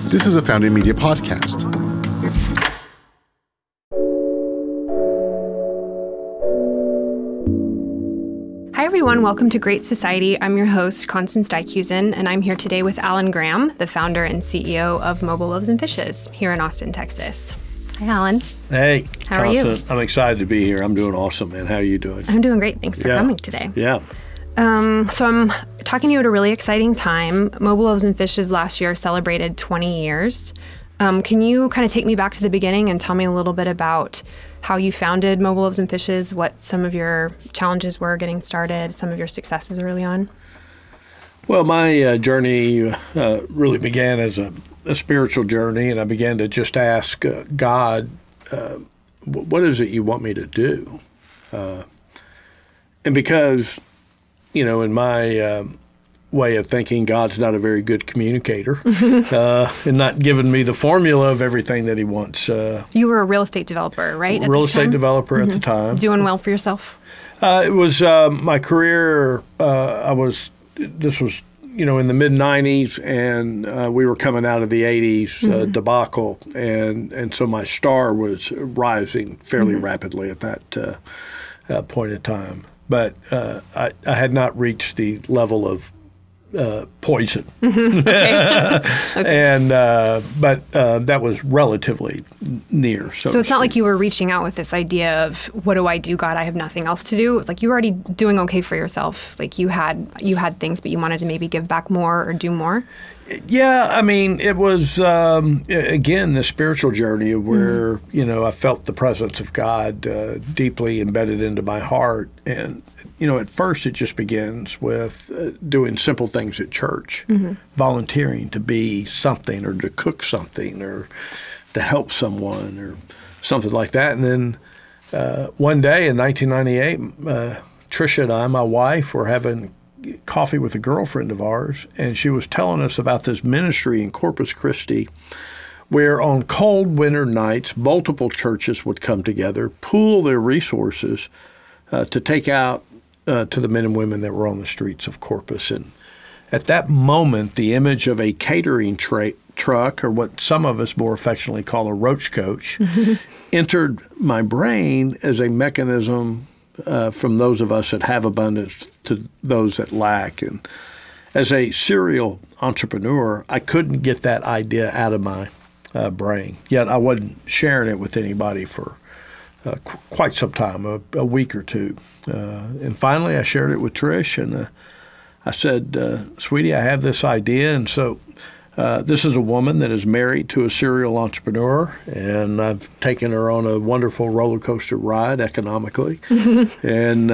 This is a Founding Media podcast. Hi, everyone. Welcome to Great Society. I'm your host, Constance Dykhuizen, and I'm here today with Alan Graham, the founder and CEO of Mobile Loaves and Fishes here in Austin, Texas. Hi, Alan. Hey, how are you? I'm excited to be here. I'm doing awesome, man. How are you doing? I'm doing great. Thanks for coming today. Yeah. So I'm talking to you at a really exciting time. Mobile Loaves and Fishes last year celebrated 20 years. Can you kind of take me back to the beginning and tell me a little bit about how you founded Mobile Loaves and Fishes, what some of your challenges were getting started, some of your successes early on? Well, my journey really began as a spiritual journey, and I began to just ask God, what is it you want me to do? And because, you know, in my way of thinking, God's not a very good communicator and not giving me the formula of everything that he wants. You were a real estate developer, right? Real estate developer at the time. Doing well for yourself? It was my career. This was, you know, in the mid-'90s, and we were coming out of the '80s debacle, and so my star was rising fairly rapidly at that point in time. But I had not reached the level of poison. Okay. And but that was relatively near. So it's not like you were reaching out with this idea of, what do I do, God? I have nothing else to do. It's like you were already doing okay for yourself. Like you had things, but you wanted to maybe give back more or do more. Yeah, I mean, it was, again, the spiritual journey where, you know, I felt the presence of God deeply embedded into my heart. And, you know, at first it just begins with doing simple things at church, volunteering to be something or to cook something or to help someone or something like that. And then one day in 1998, Tricia and I, my wife, were having coffee with a girlfriend of ours, and she was telling us about this ministry in Corpus Christi where on cold winter nights, multiple churches would come together, pool their resources to take out to the men and women that were on the streets of Corpus. And at that moment, the image of a catering truck, or what some of us more affectionately call a roach coach, entered my brain as a mechanism from those of us that have abundance to those that lack. And as a serial entrepreneur, I couldn't get that idea out of my brain. Yet I wasn't sharing it with anybody for quite some time, a week or two. And finally I shared it with Trish, and I said, sweetie, I have this idea. And so this is a woman that is married to a serial entrepreneur, and I've taken her on a wonderful roller coaster ride economically. And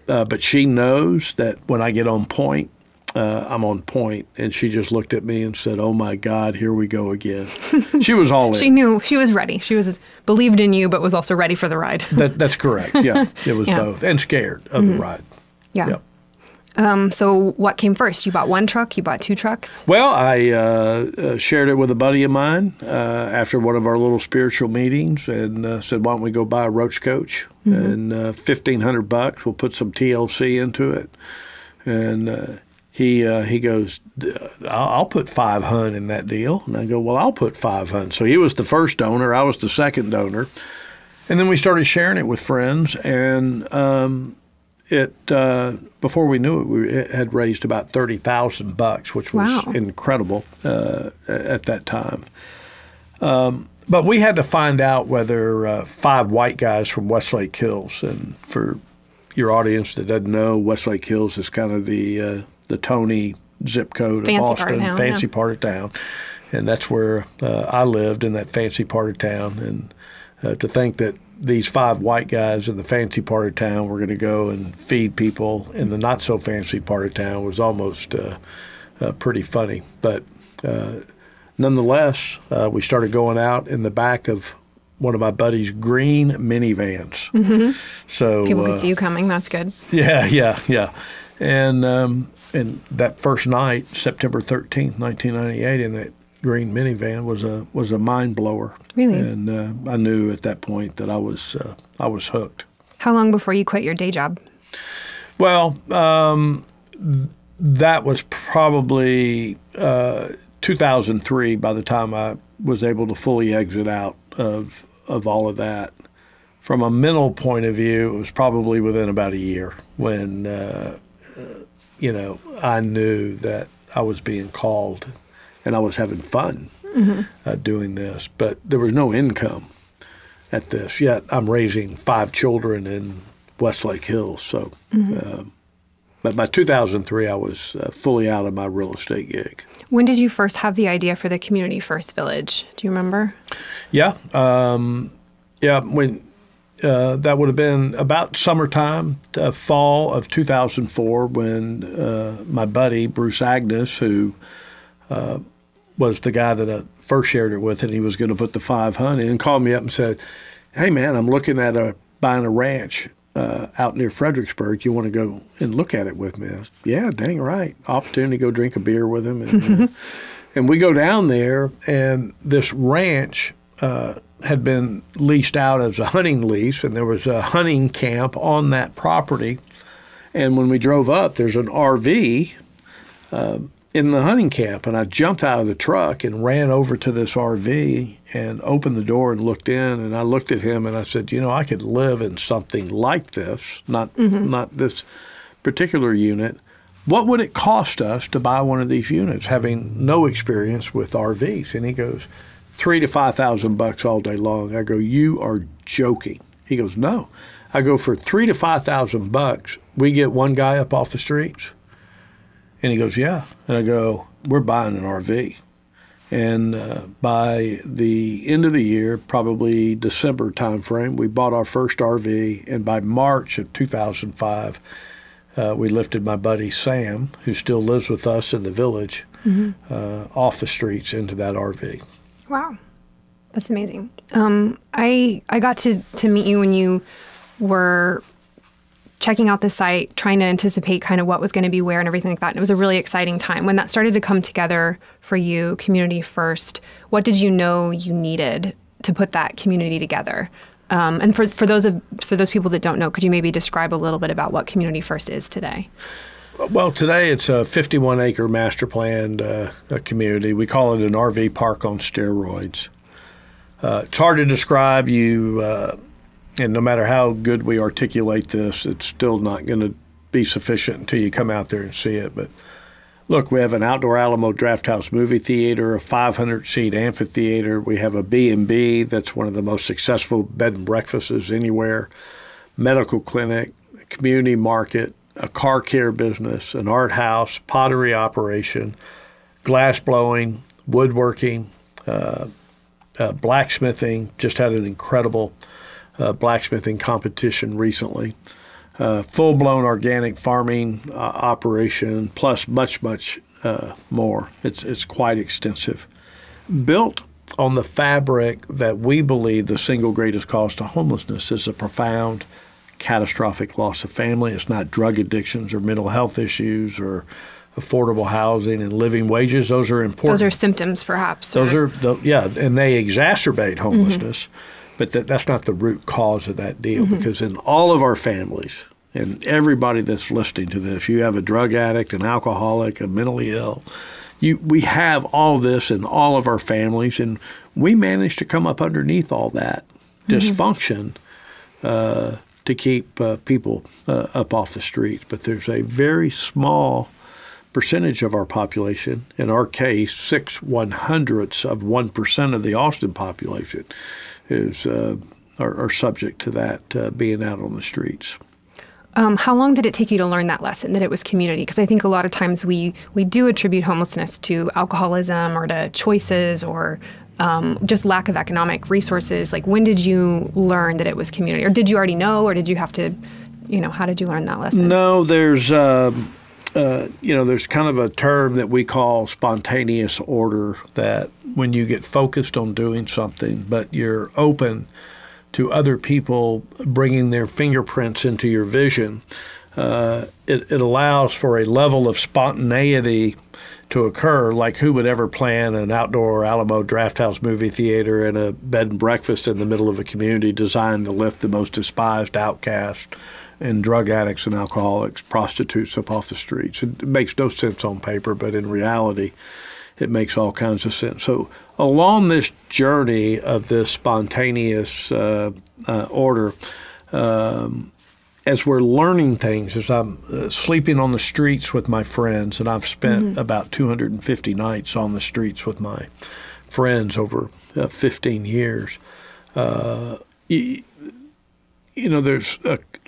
but she knows that when I get on point, I'm on point. And she just looked at me and said, "Oh my God, here we go again." She was all in. She knew, she was ready. She was believed in you, but was also ready for the ride. That's correct. Yeah, it was both, and scared of the ride. Yeah. Yep. So what came first? You bought one truck? You bought two trucks? Well, I shared it with a buddy of mine after one of our little spiritual meetings, and said, "Why don't we go buy a roach coach? And $1,500. We'll put some TLC into it." And he goes, "I'll put $500 in that deal." And I go, "Well, I'll put $500." So he was the first donor. I was the second donor. And then we started sharing it with friends, and before we knew it, we had raised about $30,000, which was incredible at that time. But we had to find out whether 5 white guys from Westlake Hills, and for your audience that doesn't know, Westlake Hills is kind of the Tony zip code of Austin, fancy part of town, and that's where I lived, in that fancy part of town. And to think that these 5 white guys in the fancy part of town were going to go and feed people in the not so fancy part of town was almost pretty funny. But nonetheless, we started going out in the back of one of my buddy's green minivans. So people could see you coming. That's good. Yeah. And that first night, September 13th, 1998, in that green minivan was a mind blower. Really? And I knew at that point that I was hooked. How long before you quit your day job? Well, that was probably 2003 by the time I was able to fully exit out of all of that. From a mental point of view, it was probably within about a year when, I knew that I was being called and I was having fun doing this. But there was no income at this. Yet I'm raising 5 children in Westlake Hills. So, but by 2003, I was fully out of my real estate gig. When did you first have the idea for the Community First Village? Do you remember? Yeah. When that would have been about summertime, fall of 2004, when my buddy, Bruce Agnes, who was the guy that I first shared it with, and he was going to put the 500 in, called me up and said, "Hey, man, I'm looking at buying a ranch out near Fredericksburg. You want to go and look at it with me?" I said, "Yeah, dang right. Opportunity to go drink a beer with him." And, and we go down there, and this ranch had been leased out as a hunting lease, and there was a hunting camp on that property. And when we drove up, there's an RV in the hunting camp, and I jumped out of the truck and ran over to this RV and opened the door and looked in, and I looked at him and I said, I could live in something like this, not this particular unit. What would it cost us to buy one of these units, having no experience with RVs? And he goes, $3,000 to $5,000 all day long. I go, "You are joking." He goes, "No." I go, "For $3,000 to $5,000, we get one guy up off the streets?" And he goes, "Yeah." And I go, "We're buying an RV." And by the end of the year, probably December timeframe, we bought our first RV. And by March of 2005, we lifted my buddy Sam, who still lives with us in the village, off the streets into that RV. Wow. That's amazing. I got to meet you when you were checking out the site, trying to anticipate kind of what was going to be where and everything like that. And it was a really exciting time. When that started to come together for you, Community First, what did you know you needed to put that community together? And for those people that don't know, could you maybe describe a little bit about what Community First is today? Well, today it's a 51-acre master planned community. We call it an RV park on steroids. It's hard to describe. And no matter how good we articulate this, it's still not going to be sufficient until you come out there and see it. But look, we have an outdoor Alamo Drafthouse movie theater, a 500-seat amphitheater. We have a B&B that's one of the most successful bed and breakfasts anywhere, medical clinic, community market, a car care business, an art house, pottery operation, glass blowing, woodworking, blacksmithing. Just had an incredible blacksmithing competition recently. Full-blown organic farming operation, plus much more. It's quite extensive. Built on the fabric that we believe the single greatest cause to homelessness is a profound catastrophic loss of family. It's not drug addictions or mental health issues or affordable housing and living wages. Those are important. Those are symptoms, perhaps. Those are, and they exacerbate homelessness, but that's not the root cause of that deal, because in all of our families, and everybody that's listening to this, you have a drug addict, an alcoholic, a mentally ill. We have all this in all of our families, and we manage to come up underneath all that dysfunction to keep people up off the streets. But there's a very small percentage of our population, in our case, 6/100ths of 1% of the Austin population are subject to that being out on the streets. How long did it take you to learn that lesson, that it was community? Because I think a lot of times we do attribute homelessness to alcoholism or to choices or just lack of economic resources. Like, when did you learn that it was community? Or did you already know, or did you have to, how did you learn that lesson? No, there's kind of a term that we call spontaneous order, that when you get focused on doing something, but you're open to other people bringing their fingerprints into your vision, it allows for a level of spontaneity to occur. Like, who would ever plan an outdoor Alamo Drafthouse movie theater and a bed and breakfast in the middle of a community designed to lift the most despised, outcast, and drug addicts and alcoholics, prostitutes up off the streets. It makes no sense on paper, but in reality, it makes all kinds of sense. So along this journey of this spontaneous order, as we're learning things, as I'm sleeping on the streets with my friends, and I've spent about 250 nights on the streets with my friends over 15 years, there's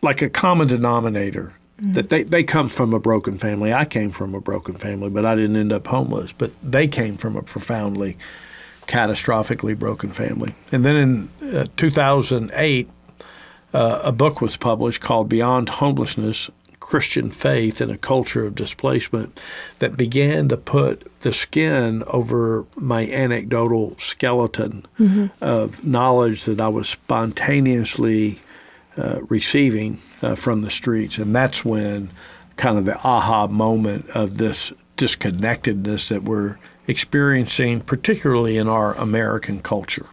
like a common denominator that they come from a broken family. I came from a broken family, but I didn't end up homeless. But they came from a profoundly, catastrophically broken family. And then in 2008, a book was published called Beyond Homelessness, Christian Faith in a Culture of Displacement that began to put the skin over my anecdotal skeleton of knowledge that I was spontaneously receiving from the streets. And that's when kind of the aha moment of this disconnectedness that we're experiencing, particularly in our American culture.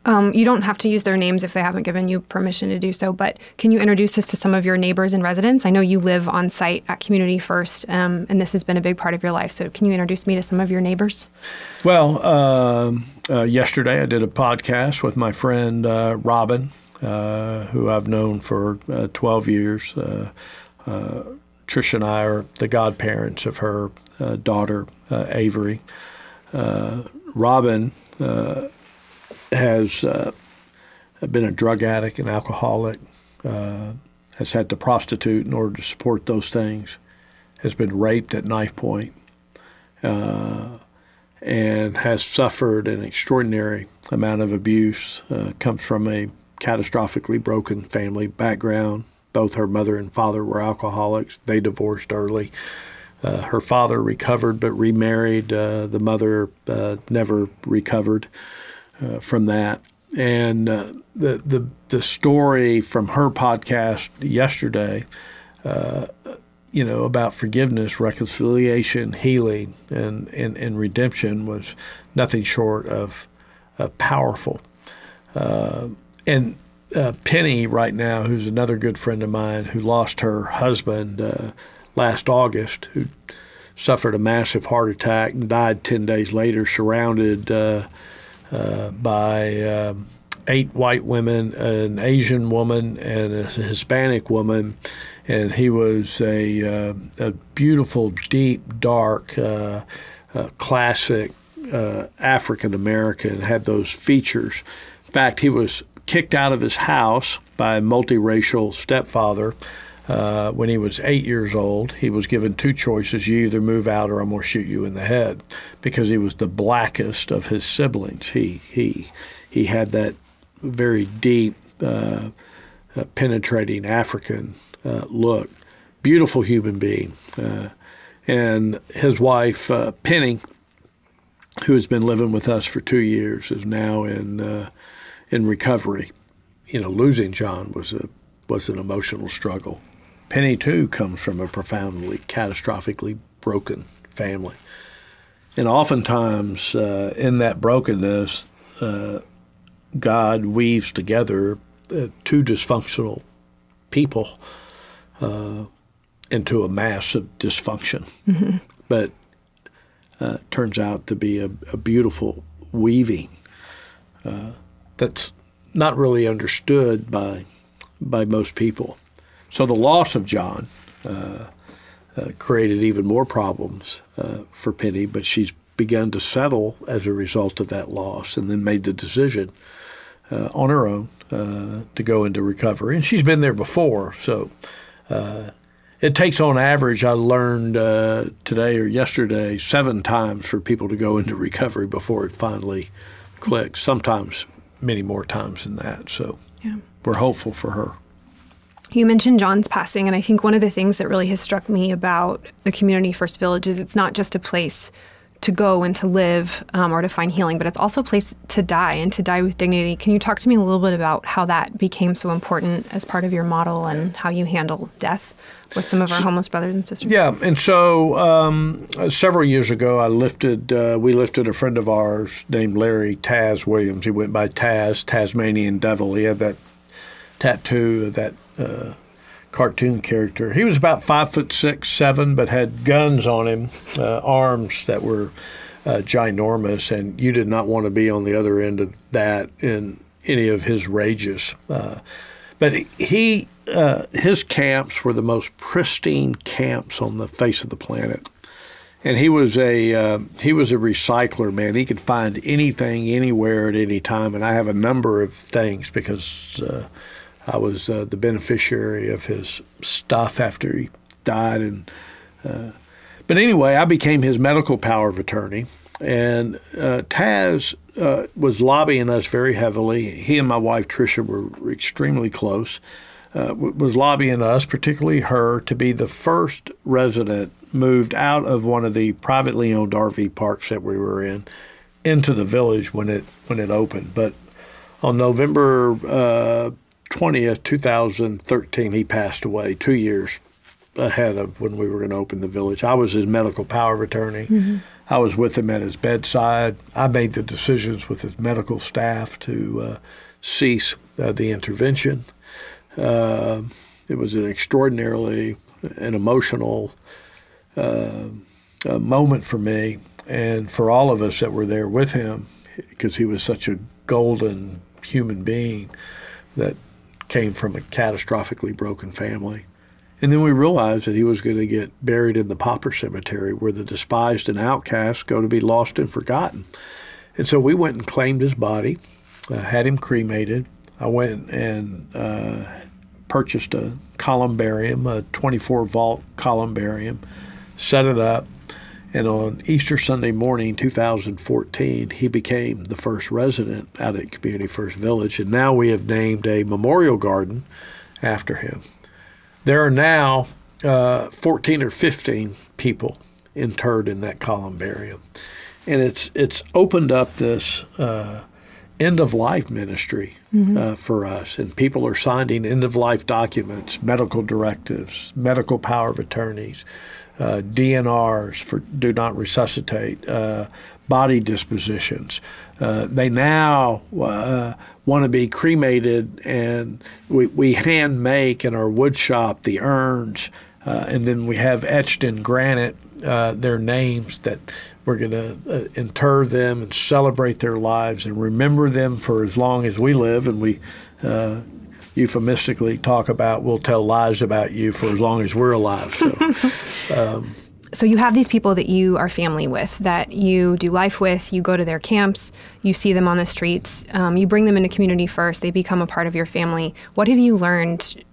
You don't have to use their names if they haven't given you permission to do so, but can you introduce us to some of your neighbors and residents? I know you live on site at Community First, and this has been a big part of your life. So can you introduce me to some of your neighbors? Well, yesterday I did a podcast with my friend Robin, who I've known for 12 years. Trish and I are the godparents of her daughter, Avery. Robin has been a drug addict and alcoholic, has had to prostitute in order to support those things, has been raped at knife point, and has suffered an extraordinary amount of abuse, comes from a catastrophically broken family background. Both her mother and father were alcoholics. They divorced early. Her father recovered but remarried. The mother never recovered from that. And the story from her podcast yesterday, about forgiveness, reconciliation, healing, and redemption was nothing short of powerful. And Penny right now, who's another good friend of mine, who lost her husband last August, who suffered a massive heart attack and died 10 days later, surrounded by 8 white women, an Asian woman, and a Hispanic woman. And he was a beautiful, deep, dark, classic African-American, had those features. In fact, he was kicked out of his house by a multiracial stepfather when he was 8 years old. He was given 2 choices: you either move out or I'm going to shoot you in the head, because he was the blackest of his siblings. He had that very deep, penetrating African look. Beautiful human being. And his wife, Penny, who has been living with us for 2 years, is now in recovery. Losing John was an emotional struggle. Penny, too, comes from a profoundly, catastrophically broken family. And oftentimes, in that brokenness, God weaves together 2 dysfunctional people into a mass of dysfunction. But turns out to be a beautiful weaving that's not really understood by most people. So the loss of John created even more problems for Penny, but she's begun to settle as a result of that loss, and then made the decision on her own to go into recovery. And she's been there before, so it takes, on average, I learned today or yesterday, 7 times for people to go into recovery before it finally clicks. Sometimes many more times than that. So we're hopeful for her. You mentioned John's passing, and I think one of the things that really has struck me about the Community First Village is it's not just a place to go and to live or to find healing, but it's also a place to die, and to die with dignity. Can you talk to me a little bit about how that became so important as part of your model and how you handle death with some of our homeless brothers and sisters? Yeah, and so several years ago, we lifted a friend of ours named Larry Taz Williams. He went by Taz, Tasmanian Devil. He had that tattoo of that cartoon character. He was about 5'6", 7", but had guns on him, arms that were ginormous, and you did not want to be on the other end of that in any of his rages. But his camps were the most pristine camps on the face of the planet. And he was a recycler, man. He could find anything, anywhere, at any time. And I have a number of things because I was the beneficiary of his stuff after he died. But anyway, I became his medical power of attorney. And Taz was lobbying us very heavily. He and my wife, Tricia, were extremely close. Was lobbying us, particularly her, to be the first resident moved out of one of the privately owned RV parks that we were in into the village when it opened. But on November 20th, 2013, he passed away 2 years ahead of when we were going to open the village. I was his medical power of attorney. Mm-hmm. I was with him at his bedside. I made the decisions with his medical staff to cease the intervention. It was an extraordinarily an emotional moment for me and for all of us that were there with him, because he was such a golden human being that came from a catastrophically broken family. And then we realized that he was going to get buried in the pauper cemetery where the despised and outcast go to be lost and forgotten. And so we went and claimed his body, had him cremated. I went and purchased a columbarium, a 24-vault columbarium, set it up, and on Easter Sunday morning, 2014, he became the first resident out at Community First Village, and now we have named a memorial garden after him. There are now 14 or 15 people interred in that columbarium, and it's opened up this end-of-life ministry for us, and people are signing end-of-life documents, medical directives, medical power of attorneys, DNRs for do not resuscitate, body dispositions. They now want to be cremated, and we hand make in our wood shop the urns, and then we have etched in granite their names that we're going to inter them and celebrate their lives and remember them for as long as we live. And we euphemistically talk about we'll tell lies about you for as long as we're alive. So you have these people that you are family with, that you do life with, you go to their camps, you see them on the streets, you bring them into Community First, they become a part of your family. What have you learned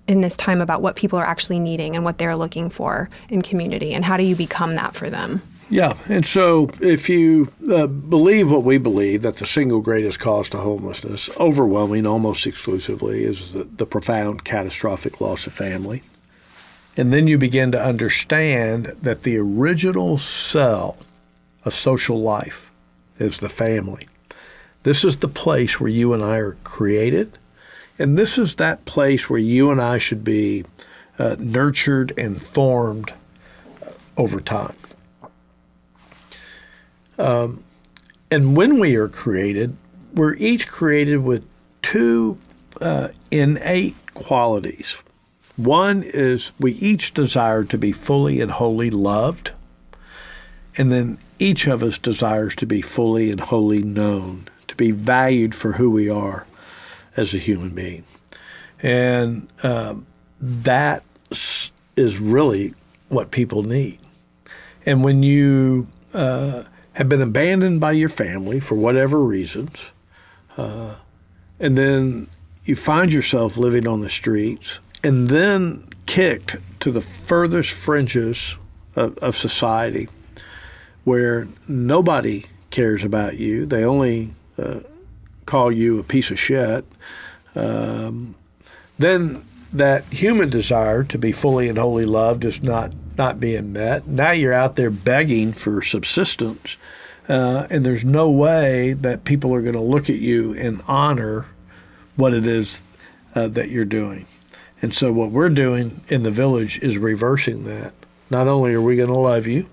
in this time about what people are actually needing and what they're looking for in community, and how do you become that for them? Yeah, and so if you believe what we believe, that the single greatest cause to homelessness, overwhelming almost exclusively, is the profound catastrophic loss of family. And then you begin to understand that the original cell of social life is the family. This is the place where you and I are created, and this is that place where you and I should be nurtured and formed over time. And when we are created, we're each created with two innate qualities. One is we each desire to be fully and wholly loved, and then each of us desires to be fully and wholly known, to be valued for who we are as a human being. And that is really what people need. And when you have been abandoned by your family for whatever reasons, and then you find yourself living on the streets, and then kicked to the furthest fringes of society where nobody cares about you. They only call you a piece of shit. Then that human desire to be fully and wholly loved is not being met. Now you're out there begging for subsistence, and there's no way that people are going to look at you and honor what it is that you're doing. And so what we're doing in the village is reversing that. Not only are we going to love you,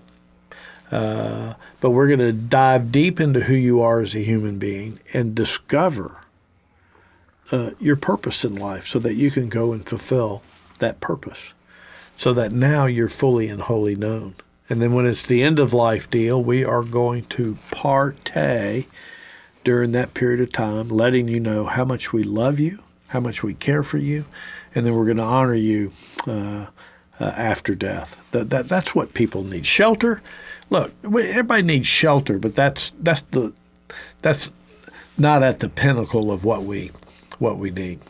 but we're going to dive deep into who you are as a human being and discover your purpose in life so that you can go and fulfill that purpose, so that now you're fully and wholly known. And then when it's the end of life deal, we are going to partay during that period of time, letting you know how much we love you, how much we care for you, and then we're going to honor you after death. That's what people need. Shelter. Look, everybody needs shelter, but that's not at the pinnacle of what we need.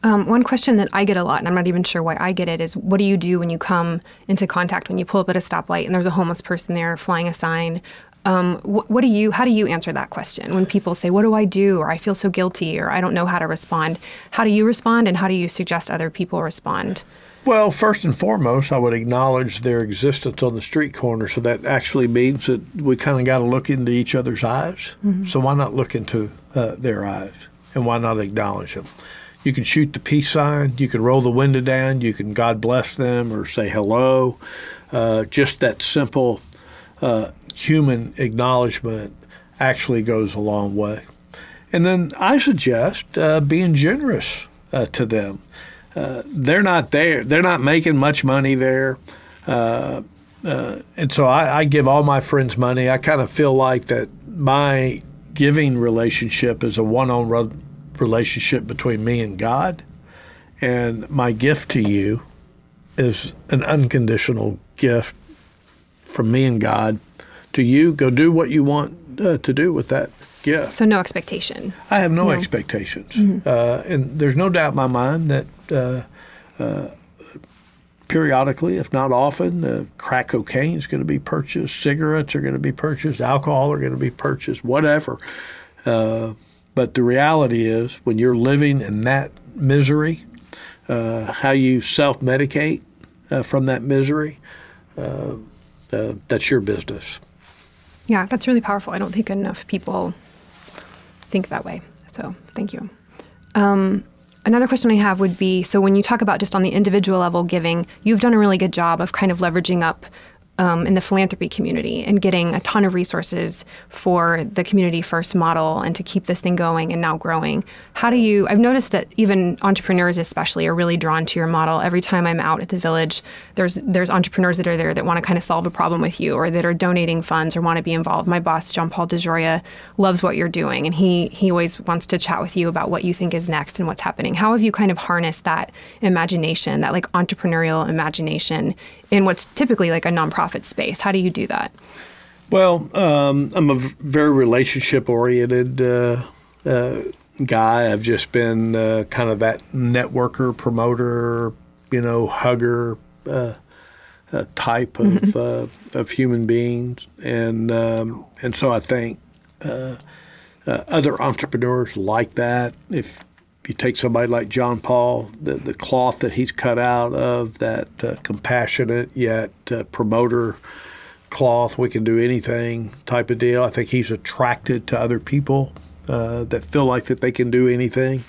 One question that I get a lot, and I'm not even sure why I get it, is what do you do when you come into contact, when you pull up at a stoplight and there's a homeless person there flying a sign? How do you answer that question when people say, what do I do? Or I feel so guilty, or I don't know how to respond. How do you respond, and how do you suggest other people respond? Well, first and foremost, I would acknowledge their existence on the street corner. So that actually means that we kind of got to look into each other's eyes. Mm-hmm. So why not look into their eyes, and why not acknowledge them? You can shoot the peace sign. You can roll the window down. You can God bless them or say hello. Just that simple human acknowledgement actually goes a long way. And then I suggest being generous to them. They're not there. They're not making much money there. And so I give all my friends money. I kind of feel like that my giving relationship is a one-on-one relationship between me and God. And my gift to you is an unconditional gift from me and God to you. Go do what you want to do with that gift. So no expectation. I have no expectations. Mm-hmm. And there's no doubt in my mind that periodically, if not often, crack cocaine is going to be purchased, cigarettes are going to be purchased, alcohol are going to be purchased, whatever. But the reality is, when you're living in that misery, how you self-medicate from that misery, that's your business. Yeah, that's really powerful. I don't think enough people think that way. So thank you. Another question I have would be, so when you talk about just on the individual level giving, you've done a really good job of kind of leveraging up in the philanthropy community and getting a ton of resources for the community first model and to keep this thing going and now growing. I've noticed that even entrepreneurs especially are really drawn to your model. Every time I'm out at the village, there's entrepreneurs that are there that want to kind of solve a problem with you, or that are donating funds or want to be involved. My boss, John Paul DeJoria, loves what you're doing, and he always wants to chat with you about what you think is next and what's happening. How have you kind of harnessed that imagination, that like entrepreneurial imagination in what's typically like a nonprofit space? How do you do that? Well, I'm a very relationship-oriented guy. I've just been kind of that networker, promoter, hugger type of human beings, and so I think other entrepreneurs like that. If you take somebody like John Paul, the cloth that he's cut out of, that compassionate yet promoter cloth, we can do anything type of deal. I think he's attracted to other people that feel like that they can do anything.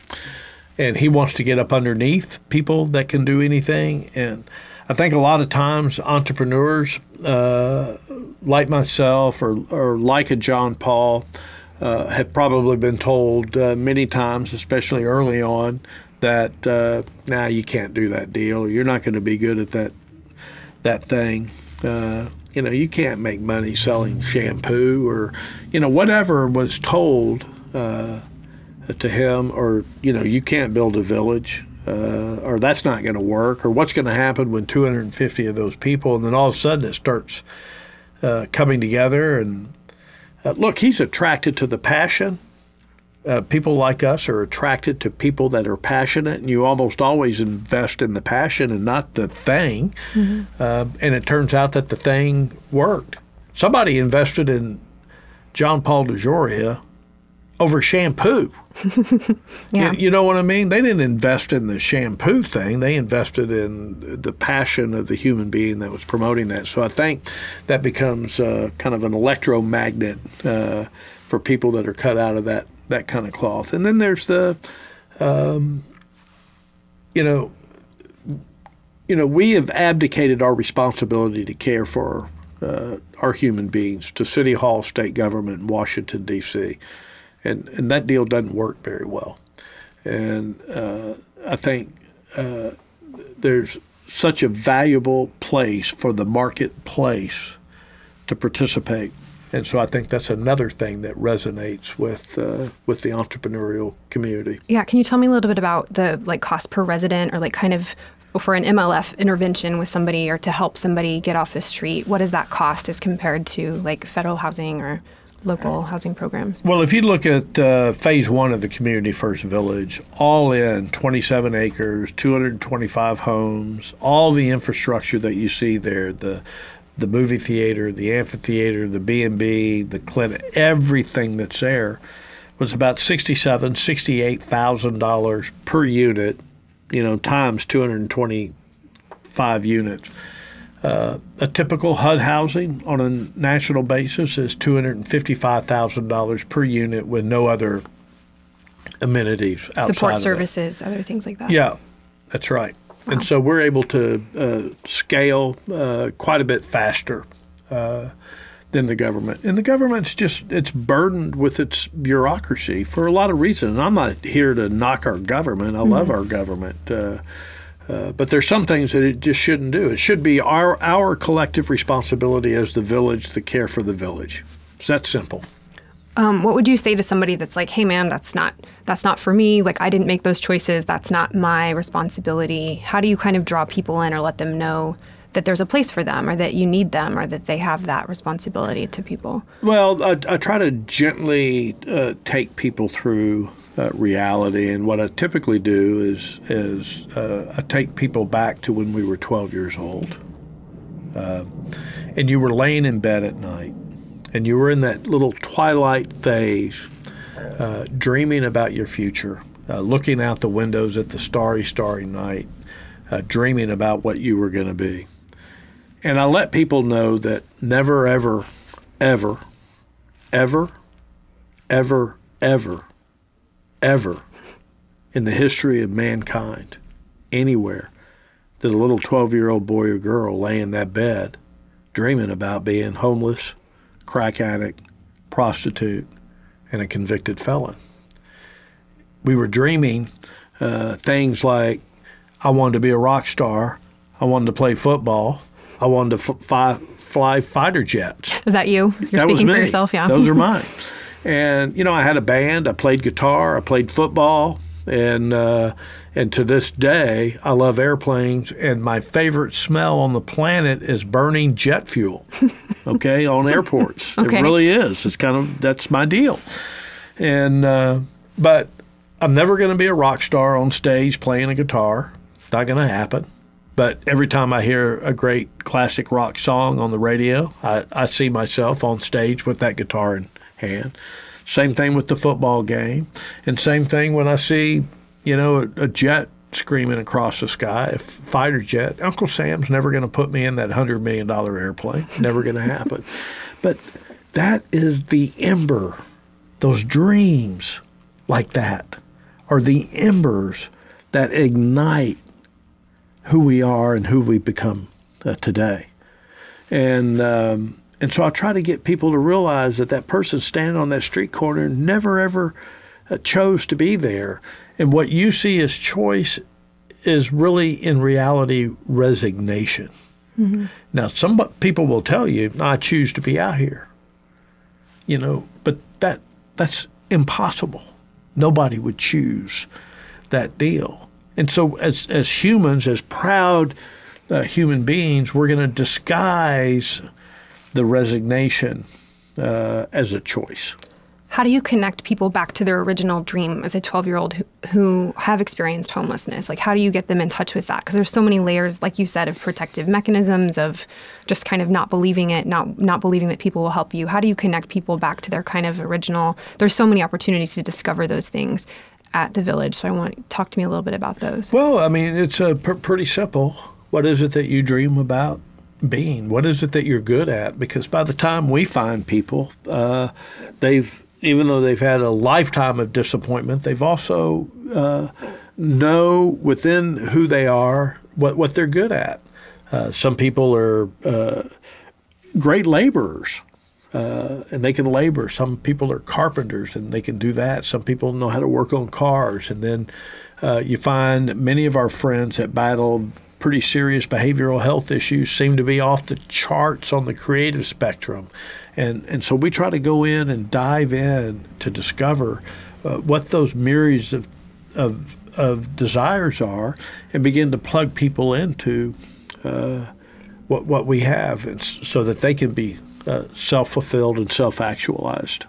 And he wants to get up underneath people that can do anything. And I think a lot of times entrepreneurs like myself or like a John Paul have probably been told many times, especially early on, that you can't do that deal, or you're not going to be good at that thing. You can't make money selling shampoo, or whatever was told to him, or you can't build a village, or that's not going to work, or what's going to happen when 250 of those people, and then all of a sudden it starts coming together. And look, he's attracted to the passion. People like us are attracted to people that are passionate, and you almost always invest in the passion and not the thing. Mm-hmm. And it turns out that the thing worked. Somebody invested in John Paul DeJoria over shampoo. Yeah. You know what I mean? They didn't invest in the shampoo thing. They invested in the passion of the human being that was promoting that. So I think that becomes kind of an electromagnet for people that are cut out of that kind of cloth. And then there's the, we have abdicated our responsibility to care for our human beings to City Hall, state government, in Washington, D.C., and that deal doesn't work very well. And I think there's such a valuable place for the marketplace to participate. And so I think that's another thing that resonates with the entrepreneurial community. Yeah, can you tell me a little bit about the cost per resident, or kind of for an MLF intervention with somebody or to help somebody get off the street? What does that cost as compared to federal housing or local housing programs? Well, if you look at phase one of the Community First Village, all in 27 acres, 225 homes, all the infrastructure that you see there, the movie theater, the amphitheater, the B&B, the clinic, everything that's there was about $67,000, $68,000 per unit, times 225 units. A typical HUD housing on a national basis is $255,000 per unit with no other amenities outside support of services, other things like that. Yeah, that's right. Wow. And so we're able to scale quite a bit faster than the government. And the government's it's burdened with its bureaucracy for a lot of reasons. And I'm not here to knock our government. I love our government. But there's some things that it just shouldn't do. It should be our collective responsibility as the village to care for the village. It's that simple. What would you say to somebody that's like, hey, man, that's not for me. I didn't make those choices. That's not my responsibility. How do you kind of draw people in or let them know that there's a place for them, or that you need them, or that they have that responsibility to people? Well, I try to gently take people through reality. And what I typically do is I take people back to when we were 12 years old. And you were laying in bed at night. And you were in that little twilight phase, dreaming about your future, looking out the windows at the starry, starry night, dreaming about what you were going to be. And I let people know that never, ever, ever, ever, ever, ever, ever in the history of mankind, anywhere, did a little 12-year-old boy or girl lay in that bed dreaming about being homeless, crack addict, prostitute, and a convicted felon. We were dreaming things like, I wanted to be a rock star, I wanted to play football, I wanted to fly fighter jets. Is that you? You're that speaking was me. For yourself, yeah. Those are mine. And, I had a band, I played guitar, I played football, and to this day, I love airplanes, and my favorite smell on the planet is burning jet fuel, on airports. Okay. It really is. That's my deal. And but I'm never going to be a rock star on stage playing a guitar. Not going to happen. But every time I hear a great classic rock song on the radio, I see myself on stage with that guitar in hand. Same thing with the football game. And same thing when I see, a jet screaming across the sky, a fighter jet. Uncle Sam's never going to put me in that $100 million airplane. Never going to happen. But that is the ember. Those dreams like that are the embers that ignite who we are and who we become today. And so I try to get people to realize that person standing on that street corner never, ever chose to be there. And what you see as choice is really, in reality, resignation. Mm-hmm. Now, some people will tell you, I choose to be out here. But that's impossible. Nobody would choose that deal. And so as humans, as proud human beings, we're going to disguise the resignation as a choice. How do you connect people back to their original dream as a 12-year-old who have experienced homelessness? How do you get them in touch with that? Because there's so many layers, like you said, of protective mechanisms, of just kind of not believing it, not believing that people will help you. How do you connect people back to their kind of original? There's so many opportunities to discover those things at the village. So I want to talk to me a little bit about those. Well, I mean, it's pretty simple. What is it that you dream about being? What is it that you're good at? Because by the time we find people, even though they've had a lifetime of disappointment, they've also know within who they are what they're good at. Some people are great laborers, and they can labor. Some people are carpenters, and they can do that. Some people know how to work on cars. And then you find many of our friends that battled pretty serious behavioral health issues, seem to be off the charts on the creative spectrum. And so we try to go in and dive in to discover what those myriads of desires are and begin to plug people into what we have, and so that they can be self-fulfilled and self-actualized.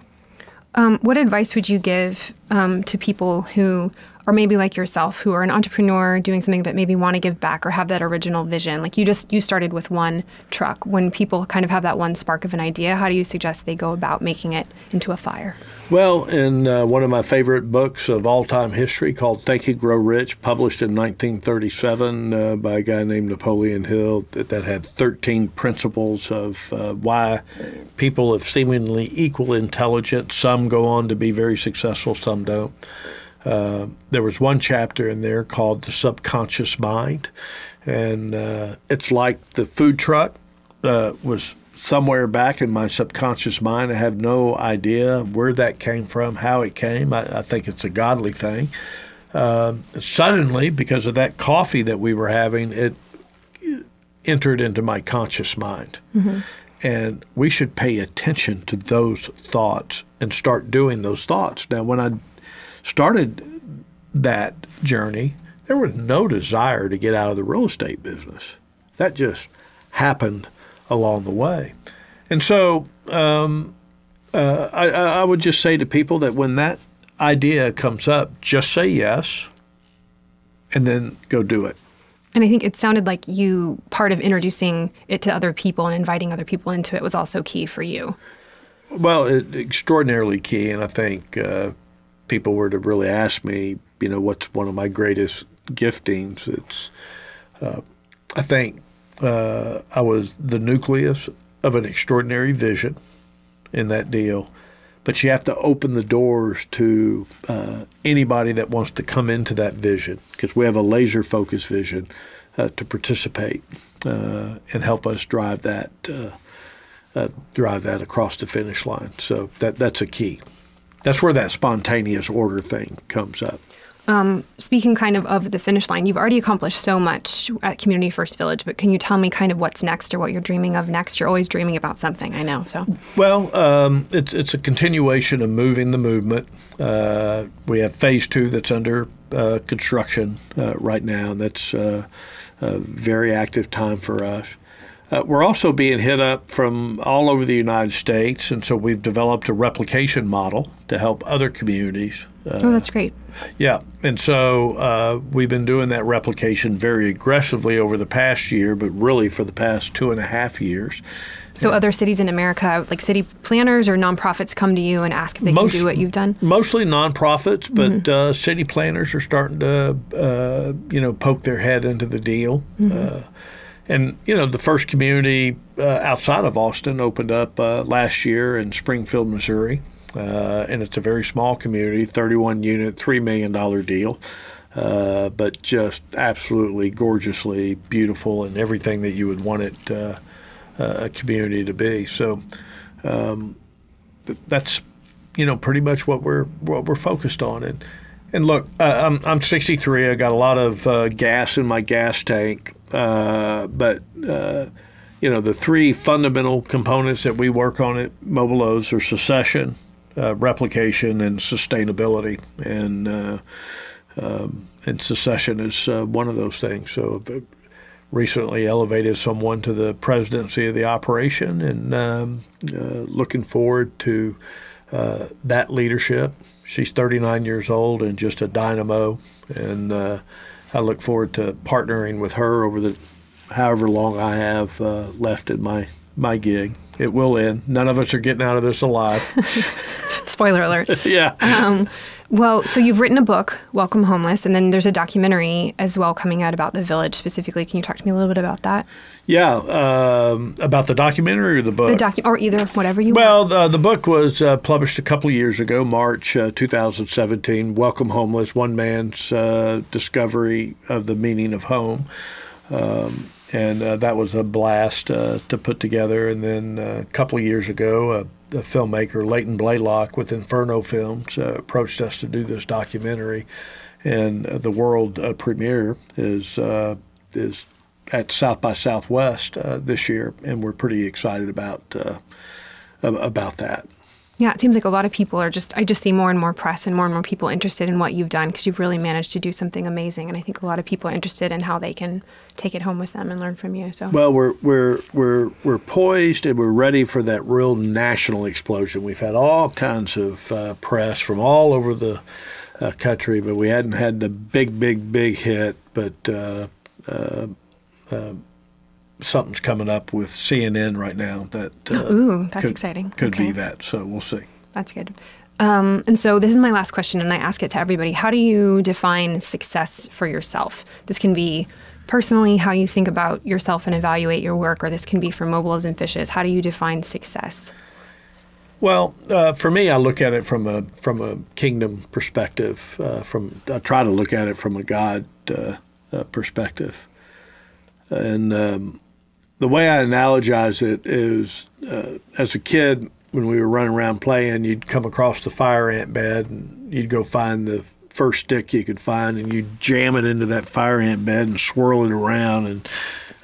What advice would you give to people who are maybe like yourself, who are an entrepreneur doing something but maybe want to give back or have that original vision? Like you started with one truck. When people kind of have that one spark of an idea, how do you suggest they go about making it into a fire? Well, in one of my favorite books of all-time history called Think and Grow Rich, published in 1937 by a guy named Napoleon Hill, that had 13 principles of why people of seemingly equal intelligence, some go on to be very successful, some don't. There was one chapter in there called The Subconscious Mind, and it's like the food truck was somewhere back in my subconscious mind. I have no idea where that came from, how it came. I think it's a godly thing. Suddenly, because of that coffee that we were having, it entered into my conscious mind. Mm-hmm. And we should pay attention to those thoughts and start doing those thoughts. Now, when I started that journey, there was no desire to get out of the real estate business. That just happened along the way. And so I would just say to people that when that idea comes up, just say yes and then go do it. And I think it sounded like part of introducing it to other people and inviting other people into it was also key for you. Well, extraordinarily key. And I think people were to really ask me, what's one of my greatest giftings, it's I think I was the nucleus of an extraordinary vision in that deal, but you have to open the doors to anybody that wants to come into that vision, because we have a laser-focused vision to participate and help us drive that across the finish line. So that's a key. That's where that spontaneous order thing comes up. Speaking kind of the finish line, you've already accomplished so much at Community First Village, but can you tell me kind of what's next or what you're dreaming of next? You're always dreaming about something, I know. So, well, it's a continuation of moving the movement. We have phase 2 that's under construction right now. That's a very active time for us. We're also being hit up from all over the United States, and so we've developed a replication model to help other communities. Oh, that's great. Yeah, and so we've been doing that replication very aggressively over the past year, but really for the past 2.5 years. So other cities in America, like city planners or nonprofits, come to you and ask if they can do what you've done? Mostly nonprofits, but city planners are starting to, poke their head into the deal. Mm-hmm. And, the first community outside of Austin opened up last year in Springfield, Missouri. And it's a very small community, 31-unit, $3 million deal, but just absolutely gorgeously beautiful and everything that you would want it a community to be. So that's pretty much what we're focused on. And look, I'm 63. I got a lot of gas in my gas tank, but the 3 fundamental components that we work on at Mobile Loaves are succession, replication, and sustainability, and succession is one of those things. So I've recently elevated someone to the presidency of the operation, and looking forward to that leadership. She's 39 years old and just a dynamo, and I look forward to partnering with her over the however long I have left in my gig. It will end. None of us are getting out of this alive. Spoiler alert. Yeah. Well, so you've written a book, Welcome Homeless, and then there's a documentary as well coming out about the village specifically. Can you talk to me a little bit about that? Yeah, about the documentary or the book? Or either, whatever you want. Well, the book was published a couple of years ago, March 2017, Welcome Homeless, one man's discovery of the meaning of home. And that was a blast to put together. And then a couple of years ago, the filmmaker Leighton Blaylock with Inferno Films approached us to do this documentary, and the world premiere is at South by Southwest this year, and we're pretty excited about that. Yeah, it seems like a lot of people I just see more and more press and more people interested in what you've done, because you've really managed to do something amazing. And I think a lot of people are interested in how they can take it home with them and learn from you. So well, we're poised and we're ready for that real national explosion. We've had all kinds of press from all over the country, but we hadn't had the big hit. But something's coming up with CNN right now that that's exciting. Could be that. So we'll see. That's good. And so this is my last question, and I ask it to everybody. How do you define success for yourself? This can be personally how you think about yourself and evaluate your work, or this can be for Mobile Loaves and Fishes. How do you define success? Well, for me, I look at it from a kingdom perspective. I try to look at it from a God perspective, and the way I analogize it is, as a kid, when we were running around playing, you'd come across the fire ant bed, and you'd go find the first stick you could find, and you'd jam it into that fire ant bed and swirl it around, and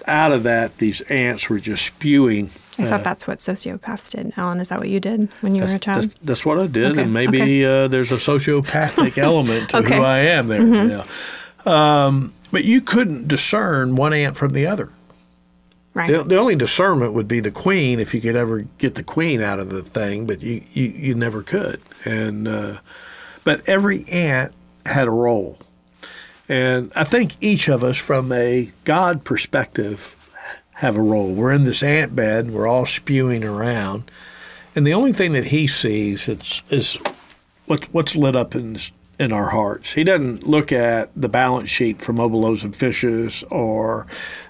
out of that, these ants were just spewing. I thought that's what sociopaths did. Alan, is that what you did when you were a child? That's what I did, and maybe there's a sociopathic element to who I am there. Mm-hmm. Yeah. But you couldn't discern one ant from the other. Right. The only discernment would be the queen, if you could ever get the queen out of the thing, but you never could. And but every ant had a role. And I think each of us, from a God perspective, have a role. We're in this ant bed, we're all spewing around, and the only thing that he sees is what's lit up in our hearts. He doesn't look at the balance sheet for Mobile Loaves and Fishes, or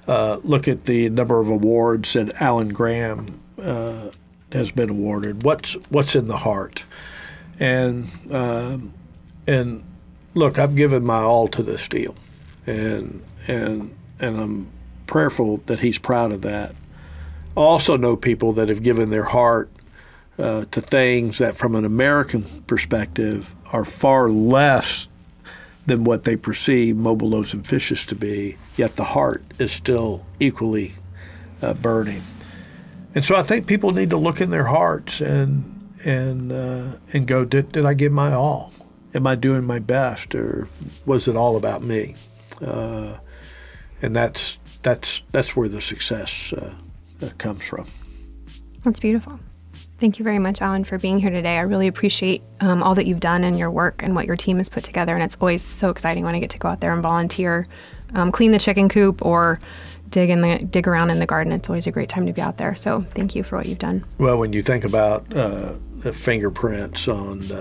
look at the number of awards that Alan Graham has been awarded. What's in the heart? And look, I've given my all to this deal, and I'm prayerful that he's proud of that. I also know people that have given their heart to things that, from an American perspective, are far less than what they perceive Mobile Loaves and Fishes to be, yet the heart is still equally burning. And so I think people need to look in their hearts and go, did I give my all? Am I doing my best, or was it all about me? And that's where the success comes from. That's beautiful. Thank you very much, Alan, for being here today. I really appreciate all that you've done and your work and what your team has put together. And it's always so exciting when I get to go out there and volunteer, clean the chicken coop, or dig around in the garden. It's always a great time to be out there. So thank you for what you've done. Well, when you think about the fingerprints on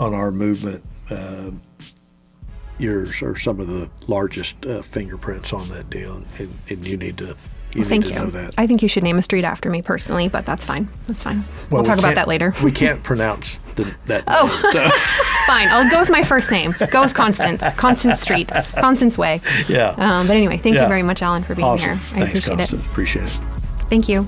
our movement, yours are some of the largest fingerprints on that deal, and you need to. Thank you. Know that. I think you should name a street after me personally, but that's fine. That's fine. We'll talk about that later. We can't pronounce that. Oh, name, so. Fine. I'll go with my first name. Go with Constance. Constance Street. Constance Way. Yeah. But anyway, thank you very much, Alan, for being here. I Thanks, appreciate Constance. it. Appreciate it. Thank you.